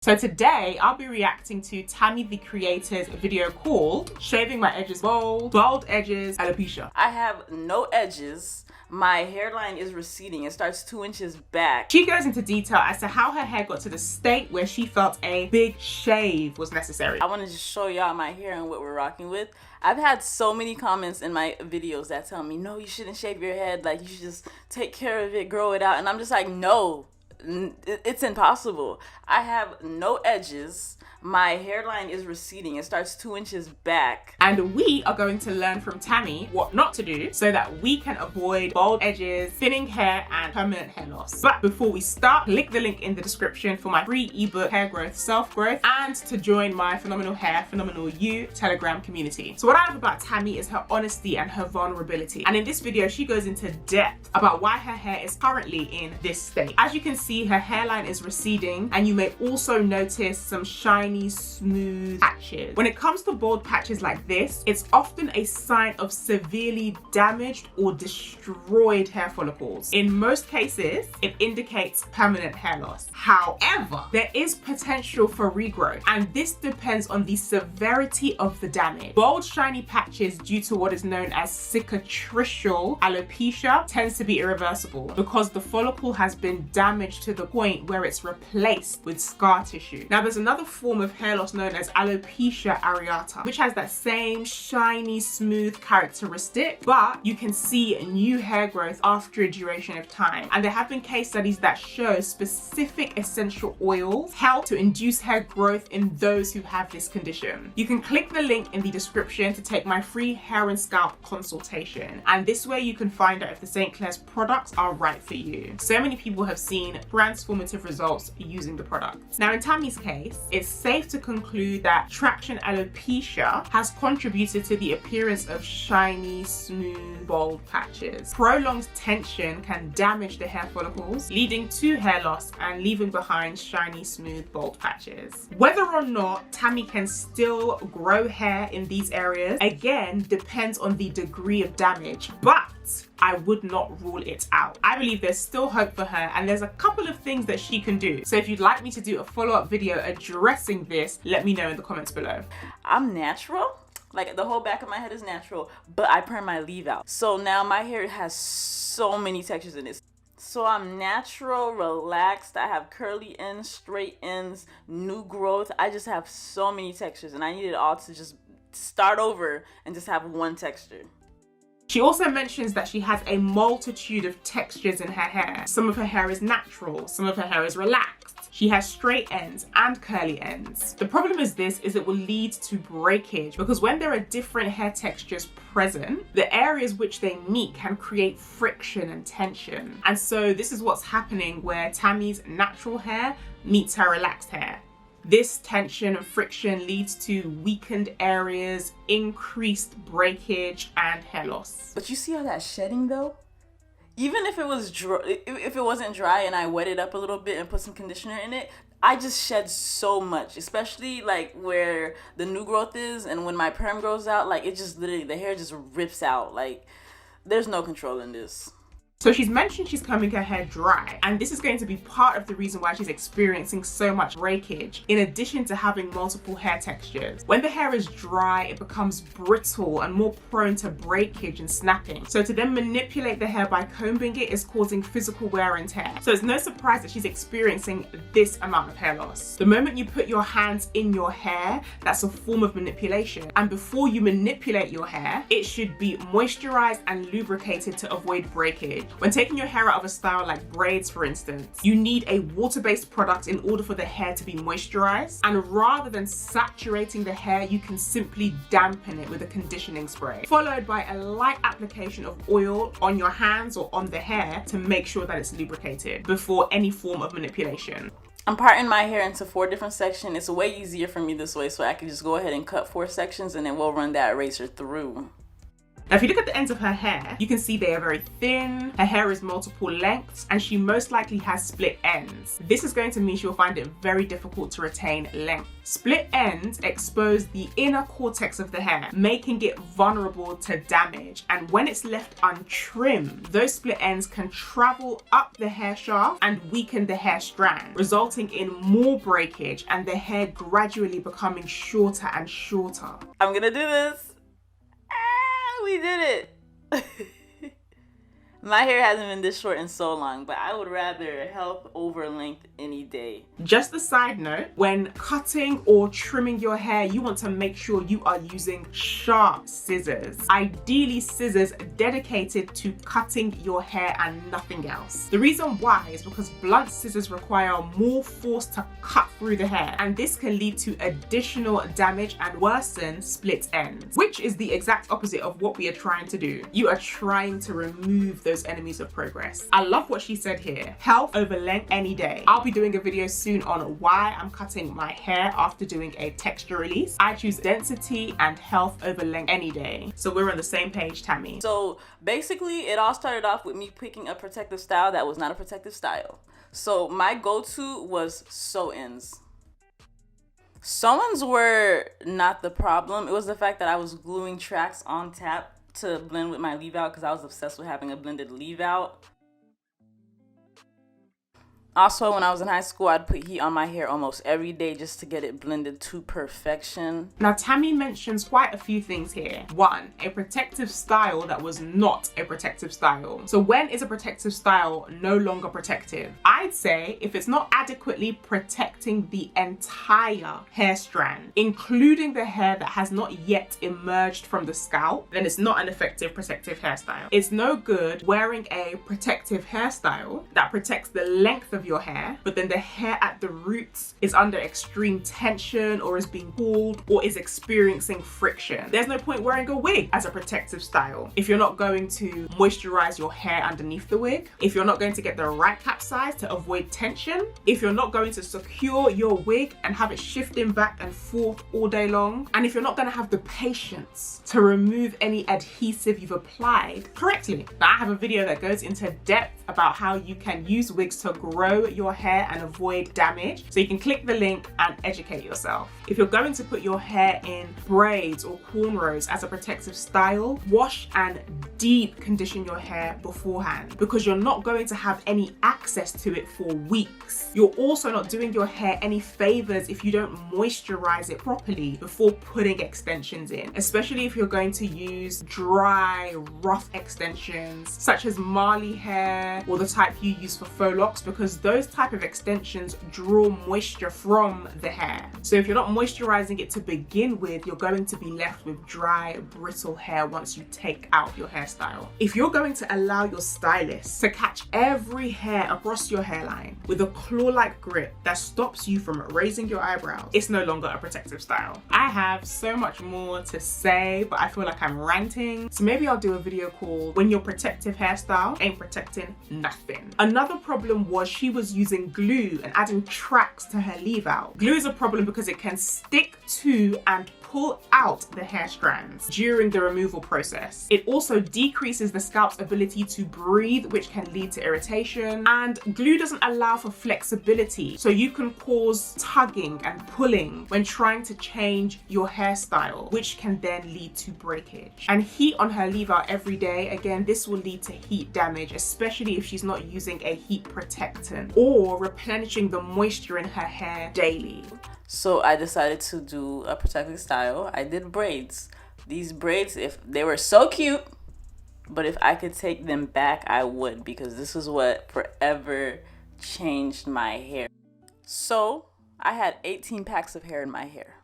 So today I'll be reacting to Tammy the Creator's video called Shaving My Edges Bald, Bald Edges, Alopecia. I have no edges. My hairline is receding. It starts 2 inches back. She goes into detail as to how her hair got to the state where she felt a big shave was necessary. I want to just show y'all my hair and what we're rocking with. I've had so many comments in my videos that tell me, no, you shouldn't shave your head. Like, you should just take care of it, grow it out. And I'm just like, no. It's impossible. I have no edges. My hairline is receding. It starts 2 inches back. And we are going to learn from Tammy what not to do so that we can avoid bald edges, thinning hair, and permanent hair loss. But before we start, click the link in the description for my free ebook, Hair Growth, Self-Growth, and to join my Phenomenal Hair, Phenomenal You Telegram community. So what I love about Tammy is her honesty and her vulnerability. And in this video, she goes into depth about why her hair is currently in this state. As you can see, her hairline is receding, and you may also notice some shiny, smooth patches. When it comes to bald patches like this, it's often a sign of severely damaged or destroyed hair follicles. In most cases, it indicates permanent hair loss. However, there is potential for regrowth, and this depends on the severity of the damage. Bald, shiny patches due to what is known as cicatricial alopecia tends to be irreversible because the follicle has been damaged to the point where it's replaced with scar tissue. Now, there's another form of hair loss known as alopecia areata, which has that same shiny, smooth characteristic, but you can see new hair growth after a duration of time. And there have been case studies that show specific essential oils help to induce hair growth in those who have this condition. You can click the link in the description to take my free hair and scalp consultation. And this way you can find out if the St. Clair's products are right for you. So many people have seen transformative results using the products. Now, in Tammy's case, it's safe to conclude that traction alopecia has contributed to the appearance of shiny, smooth, bald patches. Prolonged tension can damage the hair follicles, leading to hair loss and leaving behind shiny, smooth, bald patches. Whether or not Tammy can still grow hair in these areas, again, depends on the degree of damage, but I would not rule it out. I believe there's still hope for her, and there's a couple of things that she can do. So if you'd like me to do a follow-up video addressing this, let me know in the comments below. I'm natural. Like, the whole back of my head is natural, but I perm my leave out. So now my hair has so many textures in it. So I'm natural, relaxed. I have curly ends, straight ends, new growth. I just have so many textures, and I need it all to just start over and just have one texture. She also mentions that she has a multitude of textures in her hair. Some of her hair is natural, some of her hair is relaxed. She has straight ends and curly ends. The problem is it will lead to breakage because when there are different hair textures present, the areas which they meet can create friction and tension. And so this is what's happening where Tammy's natural hair meets her relaxed hair. This tension and friction leads to weakened areas, increased breakage, and hair loss. But you see how that's shedding though? Even if it was dry, if it wasn't dry and I wet it up a little bit and put some conditioner in it, I just shed so much, especially like where the new growth is and when my perm grows out, like it just literally, the hair just rips out. Like there's no control in this. So she's mentioned she's combing her hair dry, and this is going to be part of the reason why she's experiencing so much breakage, in addition to having multiple hair textures. When the hair is dry, it becomes brittle and more prone to breakage and snapping. So to then manipulate the hair by combing it is causing physical wear and tear. So it's no surprise that she's experiencing this amount of hair loss. The moment you put your hands in your hair, that's a form of manipulation. And before you manipulate your hair, it should be moisturized and lubricated to avoid breakage. When taking your hair out of a style like braids, for instance, you need a water-based product in order for the hair to be moisturized. And rather than saturating the hair, you can simply dampen it with a conditioning spray, followed by a light application of oil on your hands or on the hair to make sure that it's lubricated before any form of manipulation. I'm parting my hair into 4 different sections. It's way easier for me this way, so I can just go ahead and cut 4 sections and then we'll run that razor through. Now, if you look at the ends of her hair, you can see they are very thin, her hair is multiple lengths, and she most likely has split ends. This is going to mean she'll find it very difficult to retain length. Split ends expose the inner cortex of the hair, making it vulnerable to damage. And when it's left untrimmed, those split ends can travel up the hair shaft and weaken the hair strand, resulting in more breakage and the hair gradually becoming shorter and shorter. I'm gonna do this. We did it. My hair hasn't been this short in so long, but I would rather health over length any day. Just a side note, when cutting or trimming your hair, you want to make sure you are using sharp scissors. Ideally scissors dedicated to cutting your hair and nothing else. The reason why is because blunt scissors require more force to cut through the hair, and this can lead to additional damage and worsen split ends, which is the exact opposite of what we are trying to do. You are trying to remove those enemies of progress. I love what she said here. Health over length any day. I'll be doing a video soon on why I'm cutting my hair after doing a texture release. I choose density and health over length any day. So we're on the same page, Tammy. So basically it all started off with me picking a protective style that was not a protective style. So my go-to was sew-ins. Sew-ins were not the problem. It was the fact that I was gluing tracks on tap to blend with my leave out because I was obsessed with having a blended leave out. Also, when I was in high school, I'd put heat on my hair almost every day just to get it blended to perfection. Now, Tammy mentions quite a few things here. One, a protective style that was not a protective style. So when is a protective style no longer protective? I'd say if it's not adequately protecting the entire hair strand, including the hair that has not yet emerged from the scalp, then it's not an effective protective hairstyle. It's no good wearing a protective hairstyle that protects the length of your hair, but then the hair at the roots is under extreme tension or is being pulled or is experiencing friction. There's no point wearing a wig as a protective style if you're not going to moisturize your hair underneath the wig, if you're not going to get the right cap size to avoid tension, if you're not going to secure your wig and have it shifting back and forth all day long, and if you're not going to have the patience to remove any adhesive you've applied correctly. Now, I have a video that goes into depth about how you can use wigs to grow your hair and avoid damage, so you can click the link and educate yourself. If you're going to put your hair in braids or cornrows as a protective style, wash and deep condition your hair beforehand, because you're not going to have any access to it for weeks. You're also not doing your hair any favors if you don't moisturize it properly before putting extensions in, especially if you're going to use dry, rough extensions such as Marley hair or the type you use for faux locks, because those type of extensions draw moisture from the hair. So if you're not moisturizing it to begin with, you're going to be left with dry, brittle hair once you take out your hairstyle. If you're going to allow your stylist to catch every hair across your hairline with a claw-like grip that stops you from raising your eyebrows, it's no longer a protective style. I have so much more to say, but I feel like I'm ranting. So maybe I'll do a video called When Your Protective Hairstyle Ain't Protecting Nothing. Another problem was she was using glue and adding tracks to her leave out. Glue is a problem because it can stick to and pull out the hair strands during the removal process. It also decreases the scalp's ability to breathe, which can lead to irritation. And glue doesn't allow for flexibility, so you can cause tugging and pulling when trying to change your hairstyle, which can then lead to breakage. And heat on her leave out every day, again, this will lead to heat damage, especially if she's not using a heat protectant or replenishing the moisture in her hair daily. So I decided to do a protective style. I did braids. These braids, if they were so cute, but if I could take them back, I would, because this is what forever changed my hair. So I had 18 packs of hair in my hair.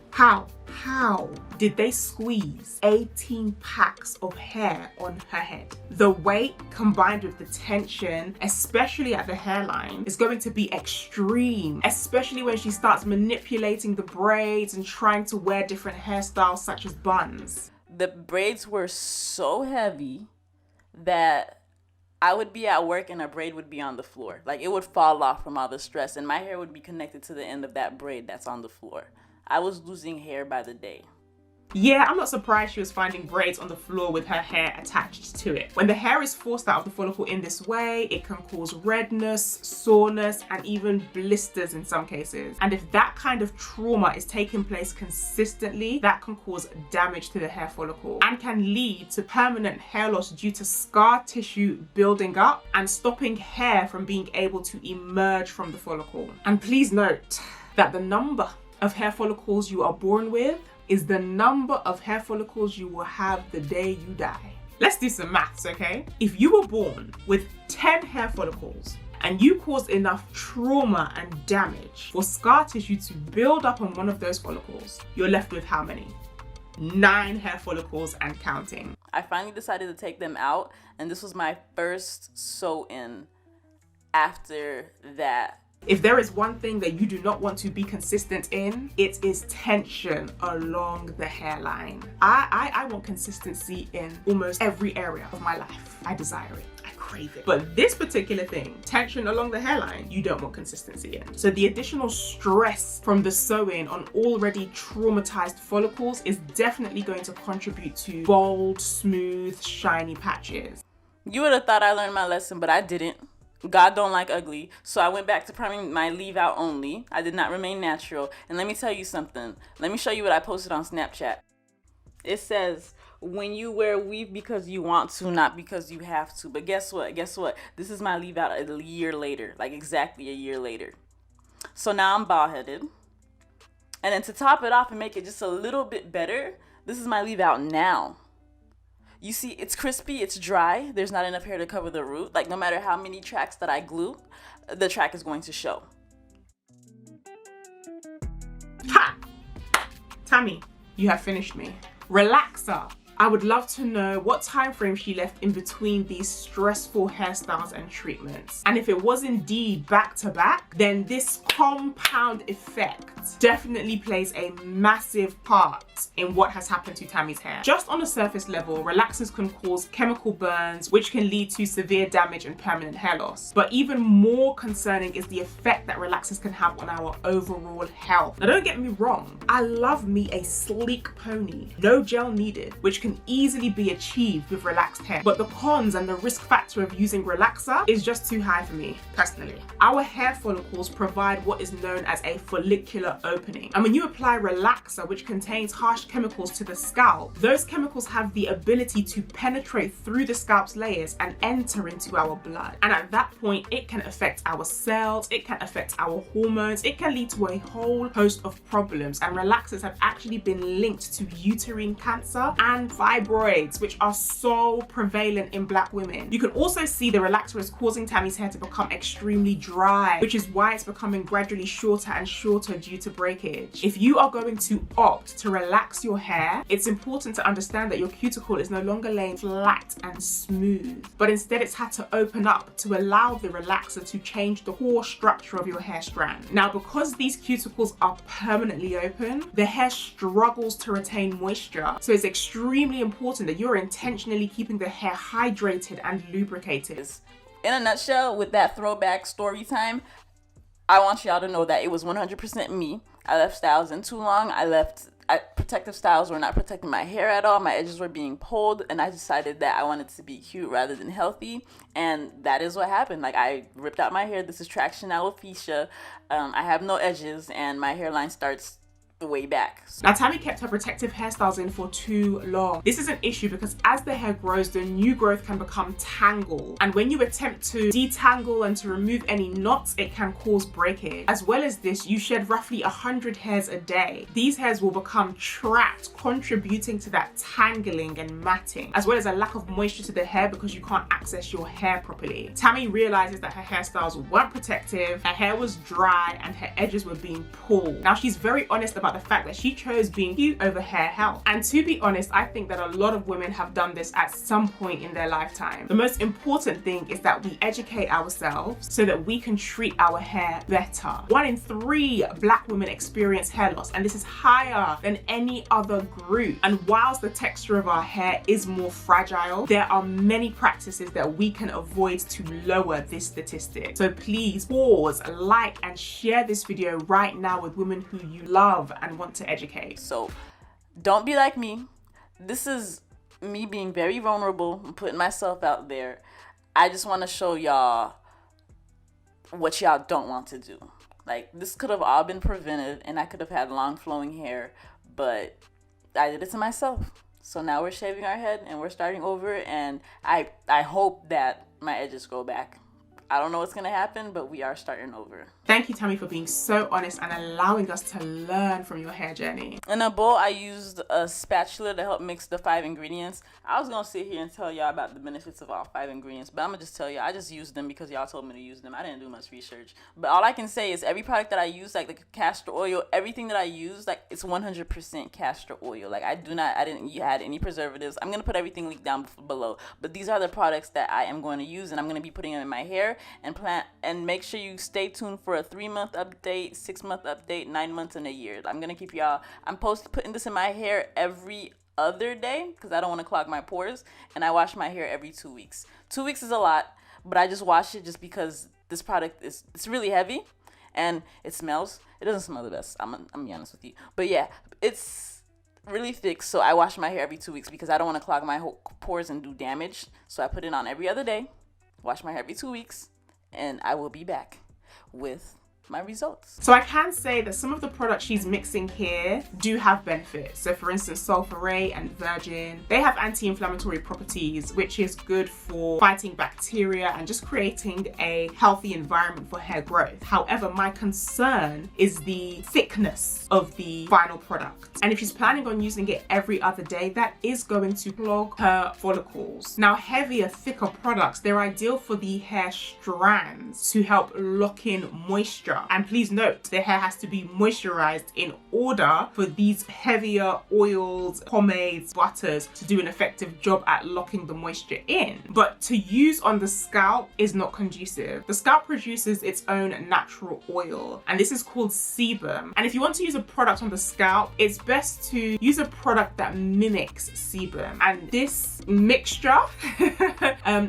How did they squeeze 18 packs of hair on her head? The weight combined with the tension, especially at the hairline, is going to be extreme, especially when she starts manipulating the braids and trying to wear different hairstyles such as buns. The braids were so heavy that I would be at work and a braid would be on the floor. Like, it would fall off from all the stress, and my hair would be connected to the end of that braid that's on the floor. I was losing hair by the day. Yeah, I'm not surprised she was finding braids on the floor with her hair attached to it. When the hair is forced out of the follicle in this way, it can cause redness, soreness, and even blisters in some cases. And if that kind of trauma is taking place consistently, that can cause damage to the hair follicle and can lead to permanent hair loss due to scar tissue building up and stopping hair from being able to emerge from the follicle. And please note that the number of hair follicles you are born with is the number of hair follicles you will have the day you die. Let's do some maths, okay? If you were born with 10 hair follicles and you caused enough trauma and damage for scar tissue to build up on one of those follicles, you're left with how many? 9 hair follicles and counting. I finally decided to take them out, and this was my first sew-in after that. If there is one thing that you do not want to be consistent in, it is tension along the hairline. I want consistency in almost every area of my life. I desire it. I crave it. But this particular thing, tension along the hairline, you don't want consistency in. So the additional stress from the sewing on already traumatized follicles is definitely going to contribute to bold, smooth, shiny patches. You would have thought I learned my lesson, but I didn't. God don't like ugly, so I went back to priming my leave out only. I did not remain natural. And let me tell you something. Let me show you what I posted on Snapchat. It says, when you wear weave because you want to, not because you have to. But guess what? This is my leave out a year later, like exactly a year later. So now I'm bald headed. And then to top it off and make it just a little bit better, this is my leave out now. You see, it's crispy, it's dry. There's not enough hair to cover the root. Like, no matter how many tracks that I glue, the track is going to show. Ha! Tammy, you have finished me. Relaxer. I would love to know what time frame she left in between these stressful hairstyles and treatments. And if it was indeed back to back, then this compound effect definitely plays a massive part in what has happened to Tammy's hair. Just on a surface level, relaxers can cause chemical burns, which can lead to severe damage and permanent hair loss. But even more concerning is the effect that relaxers can have on our overall health. Now, don't get me wrong, I love me a sleek pony, no gel needed, which can easily be achieved with relaxed hair. But the cons and the risk factor of using relaxer is just too high for me, personally. Our hair follicles provide what is known as a follicular opening. And when you apply relaxer, which contains harsh chemicals to the scalp, those chemicals have the ability to penetrate through the scalp's layers and enter into our blood. And at that point, it can affect our cells, it can affect our hormones, it can lead to a whole host of problems. And relaxers have actually been linked to uterine cancer and fibroids, which are so prevalent in Black women. You can also see the relaxer is causing Tammy's hair to become extremely dry, which is why it's becoming gradually shorter and shorter due to breakage. If you are going to opt to relax your hair, it's important to understand that your cuticle is no longer laying flat and smooth, but instead it's had to open up to allow the relaxer to change the core structure of your hair strand. Now, because these cuticles are permanently open, the hair struggles to retain moisture, so it's extremely important that you're intentionally keeping the hair hydrated and lubricated. In a nutshell, with that throwback story time, I want y'all to know that it was 100% me. I left styles in too long. Protective styles were not protecting my hair at all. My edges were being pulled, and I decided that I wanted to be cute rather than healthy, and that is what happened. Like, I ripped out my hair. This is traction alopecia. I have no edges, and my hairline starts the way back. Now, Tammy kept her protective hairstyles in for too long. This is an issue because as the hair grows, the new growth can become tangled. And when you attempt to detangle and to remove any knots, it can cause breakage. As well as this, you shed roughly 100 hairs a day. These hairs will become trapped, contributing to that tangling and matting, as well as a lack of moisture to the hair because you can't access your hair properly. Tammy realizes that her hairstyles weren't protective, her hair was dry, and her edges were being pulled. Now, she's very honest about the fact that she chose being cute over hair health. And to be honest, I think that a lot of women have done this at some point in their lifetime. The most important thing is that we educate ourselves so that we can treat our hair better. 1 in 3 Black women experience hair loss, and this is higher than any other group. And whilst the texture of our hair is more fragile, there are many practices that we can avoid to lower this statistic. So please pause, like, and share this video right now with women who you love and want to educate. So Don't be like me. This is me being very vulnerable and putting myself out there. I just want to show y'all what y'all don't want to do. Like, this could have all been prevented and I could have had long flowing hair, but I did it to myself. So now we're shaving our head and we're starting over, and I hope that my edges grow back. I don't know what's gonna happen, but we are starting over. Thank you, Tammy, for being so honest and allowing us to learn from your hair journey. In a bowl, I used a spatula to help mix the 5 ingredients. I was gonna sit here and tell y'all about the benefits of all 5 ingredients, but I'm gonna just tell y'all, I just used them because y'all told me to use them. I didn't do much research. But all I can say is every product that I use, like the castor oil, everything that I use, like, it's 100% castor oil. Like, I didn't add any preservatives. I'm gonna put everything linked down below. But these are the products that I am going to use, and I'm gonna be putting them in my hair and make sure you stay tuned for a 3-month update, 6-month update, 9 months, and a year. I'm gonna keep y'all. I'm putting this in my hair every other day because I don't want to clog my pores, and I wash my hair every 2 weeks. 2 weeks is a lot, but I just wash it just because this product it's really heavy and it smells. It doesn't smell the best. I'm gonna be honest with you, but yeah, it's really thick, so I wash my hair every 2 weeks because I don't want to clog my pores and do damage. So I put it on every other day, wash my hair every 2 weeks, and I will be back with my results. So I can say that some of the products she's mixing here do have benefits. So for instance, sulfurate and virgin, they have anti-inflammatory properties, which is good for fighting bacteria and just creating a healthy environment for hair growth. However, my concern is the thickness of the final product. And if she's planning on using it every other day, that is going to clog her follicles. Now, heavier, thicker products, they're ideal for the hair strands to help lock in moisture. And please note, the hair has to be moisturized in order for these heavier oils, pomades, butters to do an effective job at locking the moisture in. But to use on the scalp is not conducive. The scalp produces its own natural oil, and this is called sebum. And if you want to use a product on the scalp, it's best to use a product that mimics sebum. And this mixture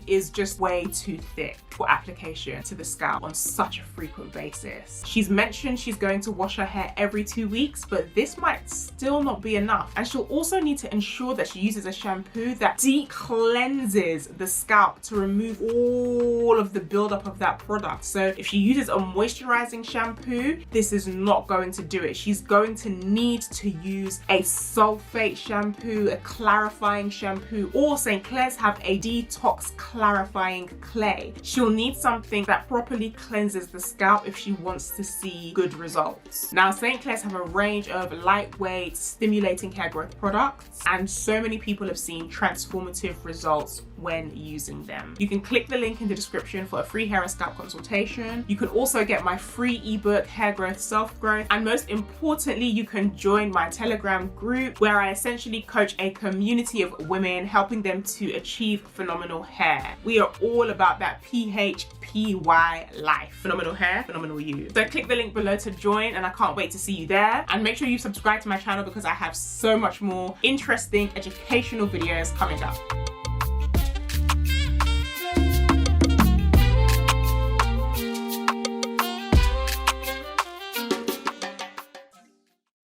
is just way too thick for application to the scalp on such a frequent basis. She's mentioned she's going to wash her hair every 2 weeks, but this might still not be enough. And she'll also need to ensure that she uses a shampoo that de-cleanses the scalp to remove all of the buildup of that product. So if she uses a moisturizing shampoo, this is not going to do it. She's going to need to use a sulfate shampoo, a clarifying shampoo, or St. Clair's have a detox clarifying clay. She'll need something that properly cleanses the scalp if she wants to see good results. Now, St. Clair's have a range of lightweight, stimulating hair growth products, and so many people have seen transformative results when using them. You can click the link in the description for a free hair and scalp consultation. You can also get my free ebook, Hair Growth, Self Growth, and most importantly, you can join my Telegram group where I essentially coach a community of women, helping them to achieve phenomenal hair. We are all about that PHPY life. Phenomenal hair, phenomenal you. So click the link below to join, and I can't wait to see you there. And make sure you subscribe to my channel because I have so much more interesting educational videos coming up.